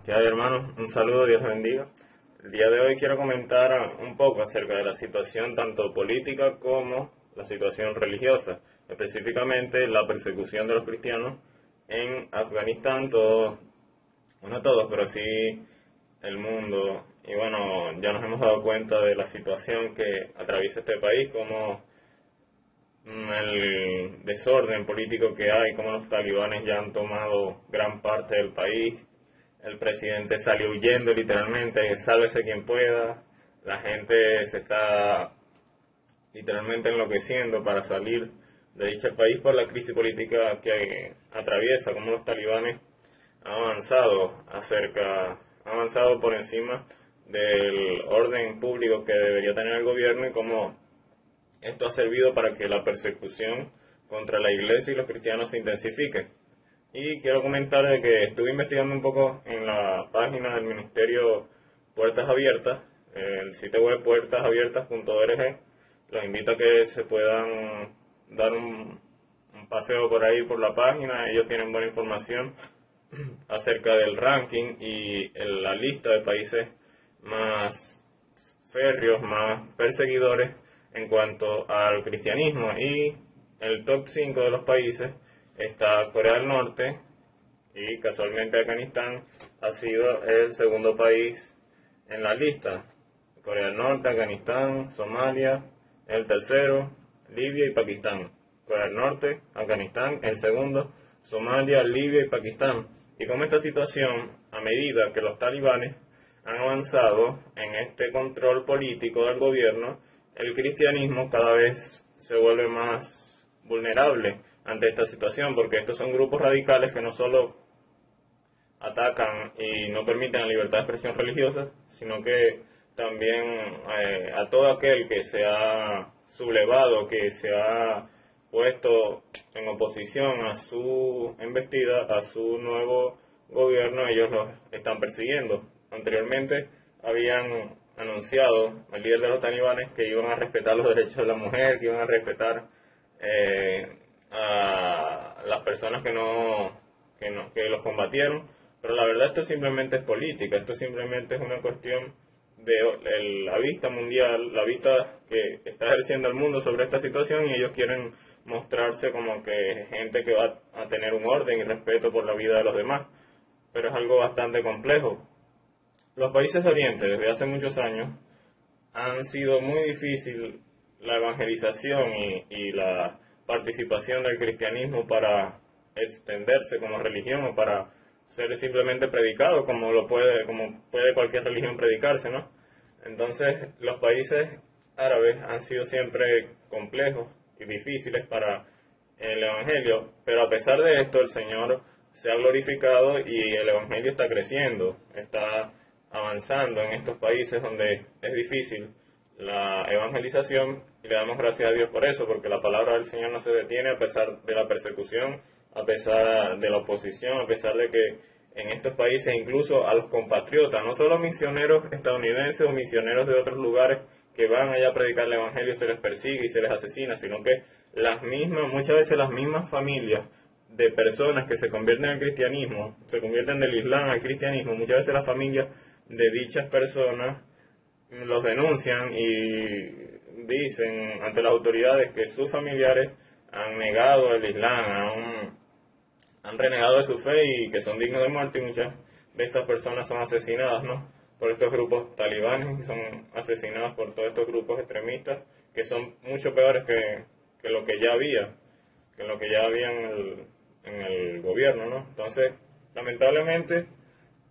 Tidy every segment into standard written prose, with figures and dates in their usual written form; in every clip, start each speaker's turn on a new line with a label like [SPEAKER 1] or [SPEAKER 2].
[SPEAKER 1] ¿Qué hay, hermanos? Un saludo, Dios los bendiga. El día de hoy quiero comentar un poco acerca de la situación tanto política como la situación religiosa, específicamente la persecución de los cristianos en Afganistán, no todos, pero sí el mundo. Y bueno, ya nos hemos dado cuenta de la situación que atraviesa este país, como el desorden político que hay, como los talibanes ya han tomado gran parte del país. El presidente salió huyendo literalmente, sálvese quien pueda. La gente se está literalmente enloqueciendo para salir de dicho país por la crisis política que atraviesa, como los talibanes han avanzado por encima del orden público que debería tener el gobierno y cómo esto ha servido para que la persecución contra la iglesia y los cristianos se intensifique. Y quiero comentar de que estuve investigando un poco en la página del Ministerio Puertas Abiertas, el sitio web puertasabiertas.org. Los invito a que se puedan dar un paseo por ahí por la página. Ellos tienen buena información acerca del ranking y la lista de países más férreos, más perseguidores en cuanto al cristianismo. Y el top 5 de los países está Corea del Norte, y casualmente Afganistán ha sido el segundo país en la lista. Corea del Norte, Afganistán, Somalia, el tercero, Libia y Pakistán. Corea del Norte, Afganistán, el segundo, Somalia, Libia y Pakistán. Y como esta situación, a medida que los talibanes han avanzado en este control político del gobierno, el cristianismo cada vez se vuelve más vulnerable ante esta situación, porque estos son grupos radicales que no solo atacan y no permiten la libertad de expresión religiosa, sino que también a todo aquel que se ha sublevado, que se ha puesto en oposición a su embestida, a su nuevo gobierno, ellos los están persiguiendo. Anteriormente habían anunciado el líder de los talibanes que iban a respetar los derechos de la mujer, que iban a respetar a las personas que los combatieron, pero la verdad esto simplemente es política, esto simplemente es una cuestión de la vista mundial, la vista que está ejerciendo el mundo sobre esta situación, y ellos quieren mostrarse como que gente que va a tener un orden y respeto por la vida de los demás, pero es algo bastante complejo. Los países de Oriente desde hace muchos años han sido muy difícil la evangelización y la participación del cristianismo para extenderse como religión o para ser simplemente predicado como puede cualquier religión predicarse, ¿no? Entonces los países árabes han sido siempre complejos y difíciles para el evangelio, pero a pesar de esto el Señor se ha glorificado y el evangelio está creciendo, está avanzando en estos países donde es difícil la evangelización, y le damos gracias a Dios por eso, porque la palabra del Señor no se detiene a pesar de la persecución, a pesar de la oposición, a pesar de que en estos países incluso a los compatriotas, no solo misioneros estadounidenses o misioneros de otros lugares que van allá a predicar el evangelio, se les persigue y se les asesina, sino que muchas veces las mismas familias de personas que se convierten al cristianismo, se convierten del Islam al cristianismo, muchas veces las familias de dichas personas los denuncian y dicen ante las autoridades que sus familiares han negado el Islam, han renegado de su fe y que son dignos de muerte, y muchas de estas personas son asesinadas, ¿no?, por estos grupos talibanes, y son asesinadas por todos estos grupos extremistas que son mucho peores que lo que ya había, en el gobierno, ¿no? Entonces, lamentablemente,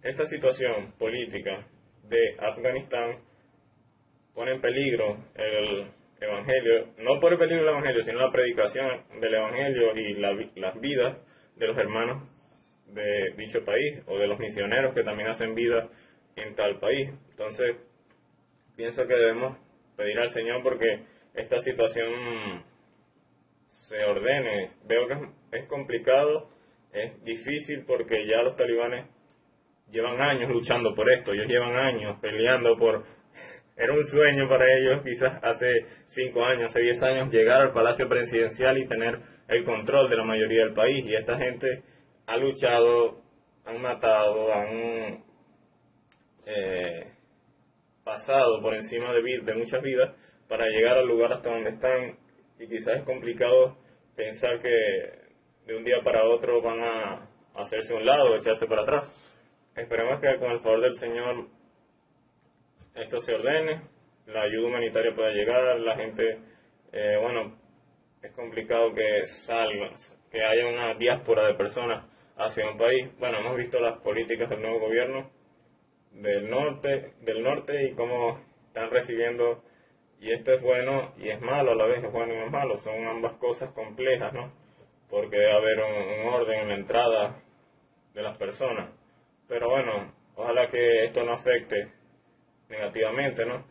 [SPEAKER 1] esta situación política de Afganistán pone en peligro el evangelio, no por el peligro del evangelio, sino la predicación del evangelio y las vidas de los hermanos de dicho país, o de los misioneros que también hacen vida en tal país. Entonces, pienso que debemos pedir al Señor porque esta situación se ordene. Veo que es complicado, es difícil, porque ya los talibanes llevan años luchando por esto, ellos llevan años peleando era un sueño para ellos, quizás hace 5 años, hace 10 años, llegar al Palacio Presidencial y tener el control de la mayoría del país, y esta gente ha luchado, han matado, han eh, pasado por encima de muchas vidas para llegar al lugar hasta donde están, y quizás es complicado pensar que de un día para otro van a hacerse a un lado o echarse para atrás. Esperemos que con el favor del Señor esto se ordene, la ayuda humanitaria pueda llegar, la gente, bueno, es complicado que salga, que haya una diáspora de personas hacia un país. Bueno, hemos visto las políticas del nuevo gobierno del norte y cómo están recibiendo, y esto es bueno y es malo a la vez, es bueno y es malo, son ambas cosas complejas, ¿no? Porque debe haber un orden en la entrada de las personas. Pero bueno, ojalá que esto no afecte negativamente, ¿no?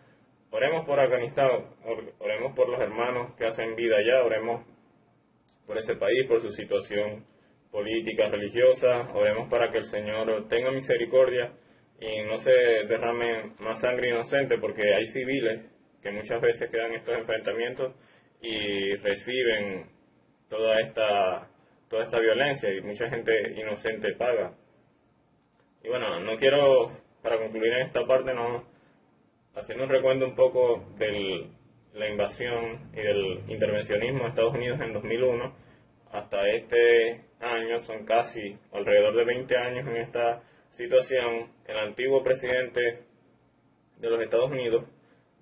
[SPEAKER 1] Oremos por Afganistán, oremos por los hermanos que hacen vida allá, oremos por ese país, por su situación política, religiosa, oremos para que el Señor tenga misericordia y no se derrame más sangre inocente, porque hay civiles que muchas veces quedan en estos enfrentamientos y reciben toda esta violencia, y mucha gente inocente paga. Y bueno, no quiero, para concluir en esta parte, no haciendo un recuento un poco de la invasión y del intervencionismo de Estados Unidos en 2001 hasta este año, son casi alrededor de 20 años en esta situación. El antiguo presidente de los Estados Unidos,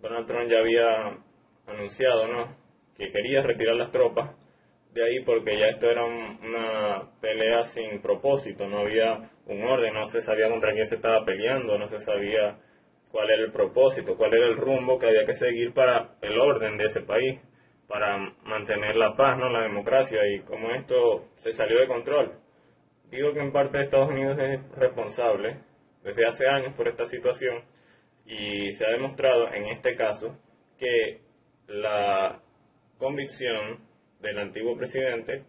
[SPEAKER 1] Donald Trump, ya había anunciado, ¿no?, que quería retirar las tropas de ahí, porque ya esto era una pelea sin propósito, no había un orden, no se sabía contra quién se estaba peleando, no se sabía cuál era el propósito, cuál era el rumbo que había que seguir para el orden de ese país, para mantener la paz, ¿no?, la democracia, y como esto se salió de control. Digo que en parte Estados Unidos es responsable desde hace años por esta situación, y se ha demostrado en este caso que la convicción del antiguo presidente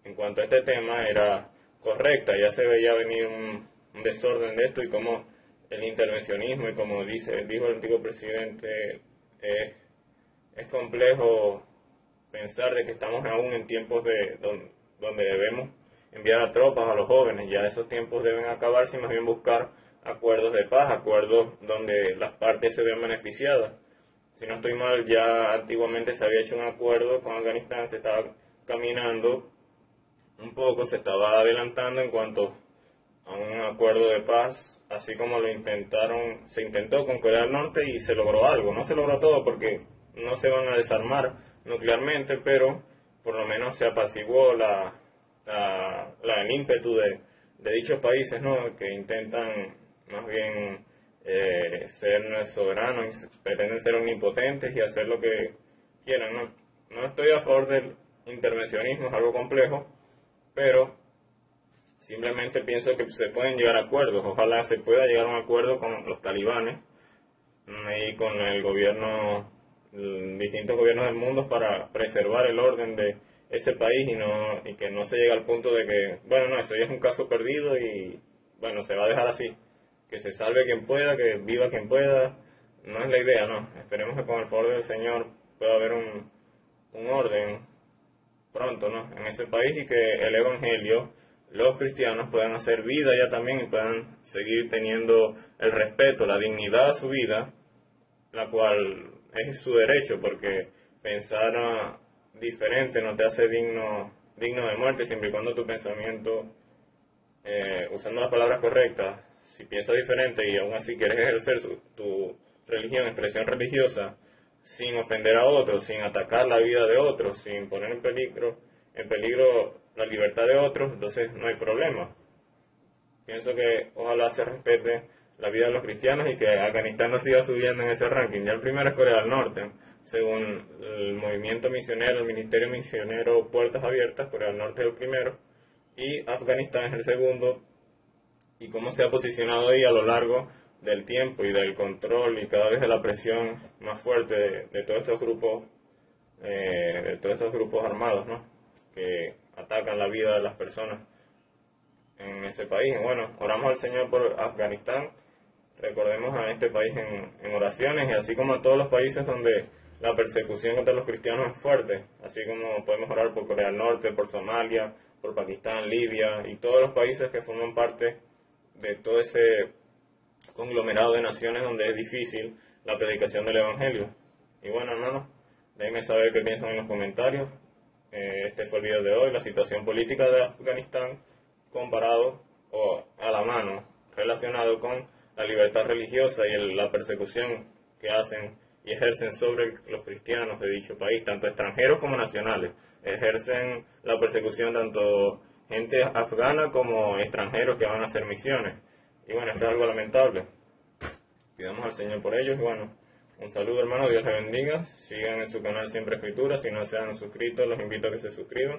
[SPEAKER 1] en cuanto a este tema era correcta. Ya se veía venir un desorden de esto, y como el intervencionismo, y como dijo el antiguo presidente, es complejo pensar de que estamos aún en tiempos donde debemos enviar a tropas a los jóvenes. Ya esos tiempos deben acabarse y más bien buscar acuerdos de paz, acuerdos donde las partes se vean beneficiadas. Si no estoy mal, ya antiguamente se había hecho un acuerdo con Afganistán, se estaba caminando un poco, se estaba adelantando en cuanto a un acuerdo de paz, así como se intentó con Corea del Norte y se logró algo. No se logró todo porque no se van a desarmar nuclearmente, pero por lo menos se apaciguó el ímpetu de dichos países, ¿no?, que intentan más bien ser soberanos y pretenden ser omnipotentes y hacer lo que quieran, ¿no? No estoy a favor del intervencionismo, es algo complejo, pero simplemente pienso que se pueden llegar a acuerdos. Ojalá se pueda llegar a un acuerdo con los talibanes y con el gobierno, distintos gobiernos del mundo, para preservar el orden de ese país, y que no se llegue al punto de que, bueno, no, eso ya es un caso perdido y, bueno, se va a dejar así. Que se salve quien pueda, que viva quien pueda. No es la idea, no. Esperemos que con el favor del Señor pueda haber un orden pronto, ¿no?, en ese país, y que el Evangelio, los cristianos, puedan hacer vida ya también y puedan seguir teniendo el respeto, la dignidad a su vida, la cual es su derecho, porque pensar diferente no te hace digno de muerte, siempre y cuando tu pensamiento, usando las palabras correctas, si piensas diferente y aún así quieres ejercer tu religión, expresión religiosa, sin ofender a otros, sin atacar la vida de otros, sin poner en peligro la libertad de otros, entonces no hay problema. Pienso que ojalá se respete la vida de los cristianos y que Afganistán no siga subiendo en ese ranking. Ya el primero es Corea del Norte, según el movimiento misionero, el ministerio misionero Puertas Abiertas. Corea del Norte es el primero y Afganistán es el segundo, y cómo se ha posicionado ahí a lo largo del tiempo y del control y cada vez de la presión más fuerte de todos estos grupos armados, ¿no?, que atacan la vida de las personas en ese país. Bueno, oramos al Señor por Afganistán, recordemos a este país en oraciones, y así como a todos los países donde la persecución contra los cristianos es fuerte, así como podemos orar por Corea del Norte, por Somalia, por Pakistán, Libia y todos los países que forman parte de todo ese conglomerado de naciones donde es difícil la predicación del Evangelio. Y bueno, hermanos, déjenme saber qué piensan en los comentarios. Este fue el video de hoy, la situación política de Afganistán comparado o a la mano relacionado con la libertad religiosa y la persecución que hacen y ejercen sobre los cristianos de dicho país, tanto extranjeros como nacionales. Ejercen la persecución tanto gente afgana como extranjeros que van a hacer misiones. Y bueno, esto es algo lamentable. Pidamos al Señor por ellos. Y bueno, un saludo, hermano, Dios les bendiga. Sigan en su canal Siempre Escritura. Si no se han suscrito, los invito a que se suscriban.